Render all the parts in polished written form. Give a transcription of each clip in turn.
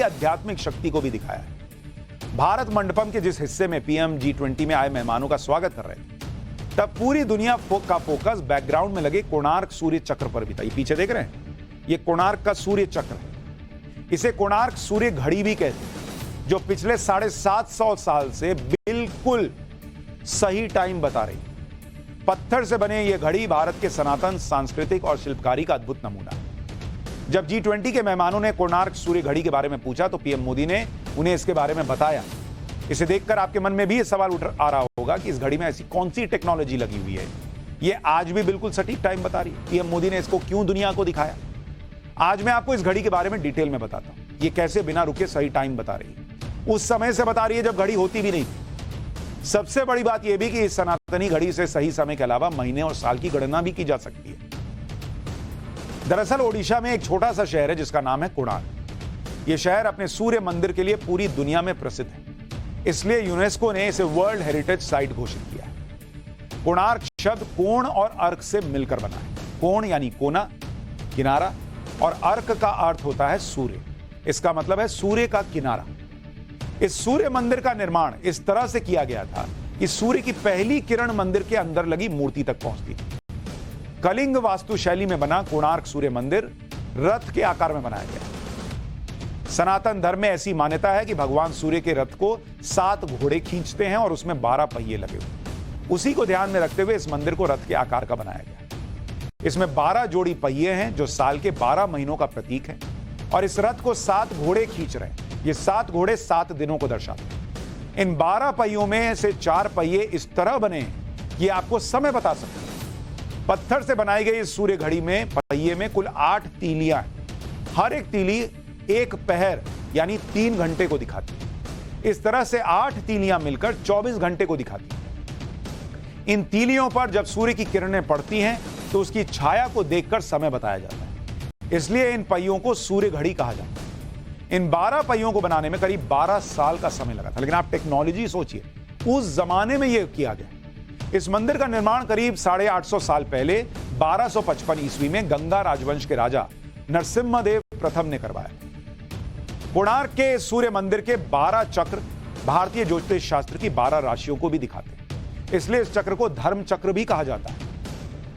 आध्यात्मिक शक्ति को भी दिखाया है। भारत मंडपम के जिस हिस्से में पीएम G20 में आए मेहमानों का स्वागत कर रहे थे, तब पूरी दुनिया का फोकस बैकग्राउंड में लगे कोणार्क सूर्य चक्र पर भी था। ये पीछे देख रहे हैं, ये कोणार्क का सूर्य चक्र है। इसे कोणार्क सूर्य घड़ी भी कहते हैं, जो पिछले 750 साल से बिल्कुल सही टाइम बता रही है। पत्थर से बने ये घड़ी भारत के सनातन सांस्कृतिक और शिल्पकारी का अद्भुत नमूना है। जब G20 के मेहमानों ने कोणार्क सूर्य घड़ी के बारे में पूछा तो पीएम मोदी ने उन्हें इसके बारे में बताया। इसे देखकर आपके मन में भी ये सवाल उठ आ रहा होगा कि इस घड़ी में ऐसी कौन सी टेक्नोलॉजी लगी हुई है, ये आज भी बिल्कुल सटीक टाइम बता रही है। पीएम मोदी ने इसको क्यों दुनिया को दिखाया, आज मैं आपको इस घड़ी के बारे में डिटेल में बताता हूं। ये कैसे बिना रुके सही टाइम बता रही है, उस समय से बता रही है जब घड़ी होती भी नहीं थी। सबसे बड़ी बात यह भी कि इस सनातनी घड़ी से सही समय के अलावा महीने और साल की गणना भी की जा सकती है। दरअसल ओडिशा में एक छोटा सा शहर है जिसका नाम है कोणार्क। यह शहर अपने सूर्य मंदिर के लिए पूरी दुनिया में प्रसिद्ध है, इसलिए यूनेस्को ने इसे वर्ल्ड हेरिटेज साइट घोषित किया है। कोणार्क शब्द कोण और अर्क से मिलकर बना है। कोण यानी कोना, किनारा, और अर्क का अर्थ होता है सूर्य। इसका मतलब है सूर्य का किनारा। इस सूर्य मंदिर का निर्माण इस तरह से किया गया था कि सूर्य की पहली किरण मंदिर के अंदर लगी मूर्ति तक पहुंचती थी। कलिंग वास्तुशैली में बना कोणार्क सूर्य मंदिर रथ के आकार में बनाया गया। सनातन धर्म में ऐसी मान्यता है कि भगवान सूर्य के रथ को 7 घोड़े खींचते हैं और उसमें 12 पहिए लगे हुए। उसी को ध्यान में रखते हुए इस मंदिर को रथ के आकार का बनाया गया। इसमें 12 जोड़ी पहिए हैं जो साल के 12 महीनों का प्रतीक है, और इस रथ को 7 घोड़े खींच रहे हैं। ये 7 घोड़े 7 दिनों को दर्शाते हैं। इन 12 पहियों में से 4 पहिए इस तरह बने हैं कि आपको समय बता सकते हैं। पत्थर से बनाई गई इस सूर्य घड़ी में पहिए में कुल 8 तीलियां हैं। हर एक तीली एक पहर यानी 3 घंटे को दिखाती है। इस तरह से 8 तीलियां मिलकर 24 घंटे को दिखाती है। इन तीलियों पर जब सूर्य की किरणें पड़ती हैं तो उसकी छाया को देखकर समय बताया जाता है, इसलिए इन पहियों को सूर्य घड़ी कहा जाता है। इन 12 पहियों को बनाने में करीब 12 साल का समय लगा था। लेकिन आप टेक्नोलॉजी सोचिए, उस जमाने में यह किया गया। इस मंदिर का निर्माण करीब 850 साल पहले 1255 ईस्वी में गंगा राजवंश के राजा नरसिम्हदेव प्रथम ने करवाया। कोणार्क के सूर्य मंदिर के 12 चक्र भारतीय ज्योतिष शास्त्र की 12 राशियों को भी दिखाते हैं, इसलिए इस चक्र को धर्म चक्र भी कहा जाता है।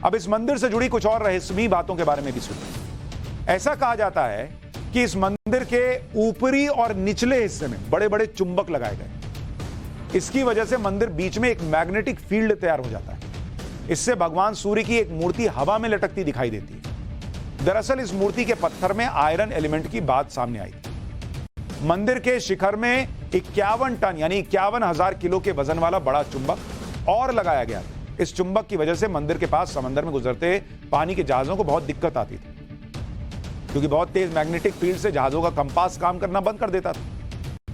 अब इस मंदिर से जुड़ी कुछ और रहस्यमयी बातों के बारे में भी सुनिए। ऐसा कहा जाता है कि इस मंदिर के ऊपरी और निचले हिस्से में बड़े बड़े चुंबक लगाए गए। इसकी वजह से मंदिर बीच में एक मैग्नेटिक फील्ड तैयार हो जाता है। इससे भगवान सूर्य की एक मूर्ति हवा में लटकती दिखाई देती है। दरअसल इस मूर्ति के पत्थर में आयरन एलिमेंट की बात सामने आई थी। मंदिर के शिखर में 51 टन यानी 51,000 किलो के वजन वाला बड़ा चुंबक और लगाया गया था। इस चुंबक की वजह से मंदिर के पास समंदर में गुजरते पानी के जहाजों को बहुत दिक्कत आती थी, क्योंकि बहुत तेज मैग्नेटिक फील्ड से जहाजों का कंपास काम करना बंद कर देता था।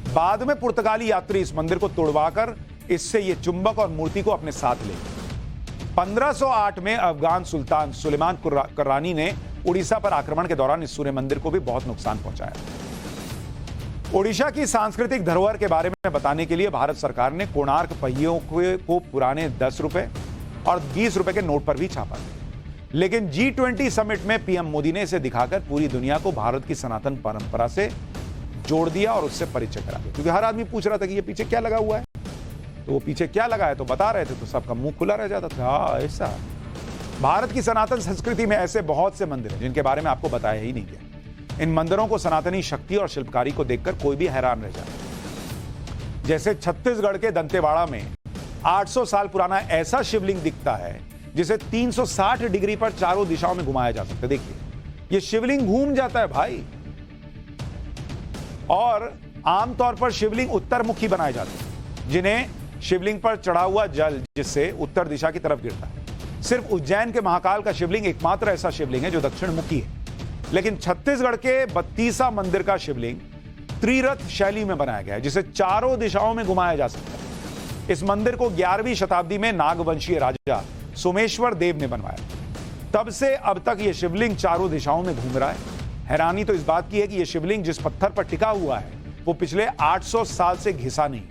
बाद में पुर्तगाली यात्री इस मंदिर को तोड़वाकर इससे ये चुंबक और मूर्ति को अपने साथ ले गए। 1508 में अफगान सुल्तान सुलेमान कर्रानी ने उड़ीसा पर आक्रमण के दौरान इस सूर्य मंदिर को भी बहुत नुकसान पहुंचाया। ओडिशा की सांस्कृतिक धरोहर के बारे में बताने के लिए भारत सरकार ने कोणार्क पहियों को पुराने 10 रुपए और 20 रुपए के नोट पर भी छापा। लेकिन G20 समिट में पीएम मोदी ने इसे दिखाकर पूरी दुनिया को भारत की सनातन परंपरा से जोड़ दिया और उससे परिचय करा दिया। क्योंकि हर आदमी पूछ रहा था कि ये पीछे क्या लगा हुआ है, तो वो पीछे क्या लगा है तो बता रहे थे, तो सबका मुंह खुला रह जाता था। हाँ, ऐसा भारत की सनातन संस्कृति में ऐसे बहुत से मंदिर हैं जिनके बारे में आपको बताया ही नहीं गया। इन मंदिरों को सनातनी शक्ति और शिल्पकारी को देखकर कोई भी हैरान रह जाता है। जैसे छत्तीसगढ़ के दंतेवाड़ा में 800 साल पुराना ऐसा शिवलिंग दिखता है जिसे 360 डिग्री पर चारों दिशाओं में घुमाया जा सकता है। देखिए, ये शिवलिंग घूम जाता है भाई। और आमतौर पर शिवलिंग उत्तर मुखी बनाए जाते हैं, जिन्हें शिवलिंग पर चढ़ा हुआ जल जिससे उत्तर दिशा की तरफ गिरता है। सिर्फ उज्जैन के महाकाल का शिवलिंग एकमात्र ऐसा शिवलिंग है जो दक्षिण मुखी है। लेकिन छत्तीसगढ़ के बत्तीसा मंदिर का शिवलिंग त्रिरथ शैली में बनाया गया है, जिसे चारों दिशाओं में घुमाया जा सकता है। इस मंदिर को 11वीं शताब्दी में नागवंशीय राजा सोमेश्वर देव ने बनवाया। तब से अब तक यह शिवलिंग चारों दिशाओं में घूम रहा है। हैरानी तो इस बात की है कि यह शिवलिंग जिस पत्थर पर टिका हुआ है वो पिछले 800 साल से घिसा नहीं,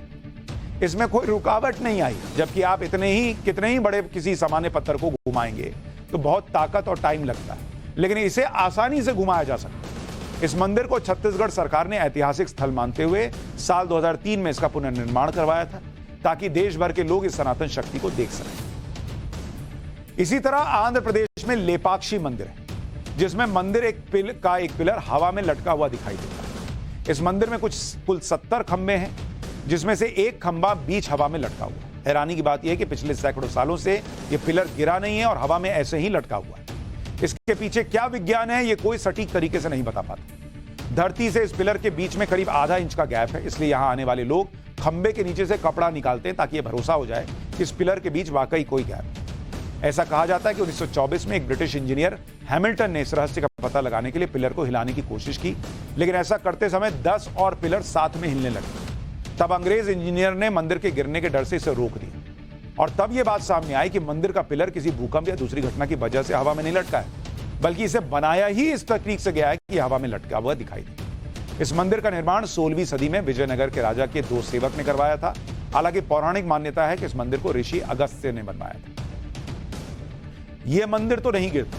इसमें कोई रुकावट नहीं आई। जबकि आप कितने ही बड़े किसी सामान्य पत्थर को घुमाएंगे तो बहुत ताकत और टाइम लगता है, लेकिन इसे आसानी से घुमाया जा सकता है। इस मंदिर को छत्तीसगढ़ सरकार ने ऐतिहासिक स्थल मानते हुए साल 2003 में इसका पुनर्निर्माण करवाया था, ताकि देश भर के लोग इस सनातन शक्ति को देख सकें। इसी तरह आंध्र प्रदेश में लेपाक्षी मंदिर है, जिसमें मंदिर एक पिलर हवा में लटका हुआ दिखाई देता है। इस मंदिर में कुल 70 खंभे हैं, जिसमें से एक खंभा बीच हवा में लटका हुआ है। हैरानी की बात यह है कि पिछले सैकड़ों सालों से यह पिलर गिरा नहीं है और हवा में ऐसे ही लटका हुआ है। इसके पीछे क्या विज्ञान है, यह कोई सटीक तरीके से नहीं बता पाता। धरती से इस पिलर के बीच में करीब आधा इंच का गैप है, इसलिए यहां आने वाले लोग खंभे के नीचे से कपड़ा निकालते हैं, ताकि यह भरोसा हो जाए कि इस पिलर के बीच वाकई कोई गैप है। ऐसा कहा जाता है कि 1924 में एक ब्रिटिश इंजीनियर हैमिल्टन ने इस रहस्य का पता लगाने के लिए पिलर को हिलाने की कोशिश की, लेकिन ऐसा करते समय 10 और पिलर साथ में हिलने लगे। तब अंग्रेज इंजीनियर ने मंदिर के गिरने के डर से इसे रोक दिया, और तब यह बात सामने आई कि मंदिर का पिलर किसी भूकंप या दूसरी घटना की वजह से हवा में नहीं लटका है, बल्कि इसे बनाया ही इस तकनीक से गया है कि हवा में लटका हुआ दिखाई दे। इस मंदिर का निर्माण 16वीं सदी में विजयनगर के राजा के 2 सेवक ने करवाया था। हालांकि पौराणिक मान्यता है कि इस मंदिर को ऋषि अगस्त्य ने बनवाया था। यह मंदिर तो नहीं गिरता,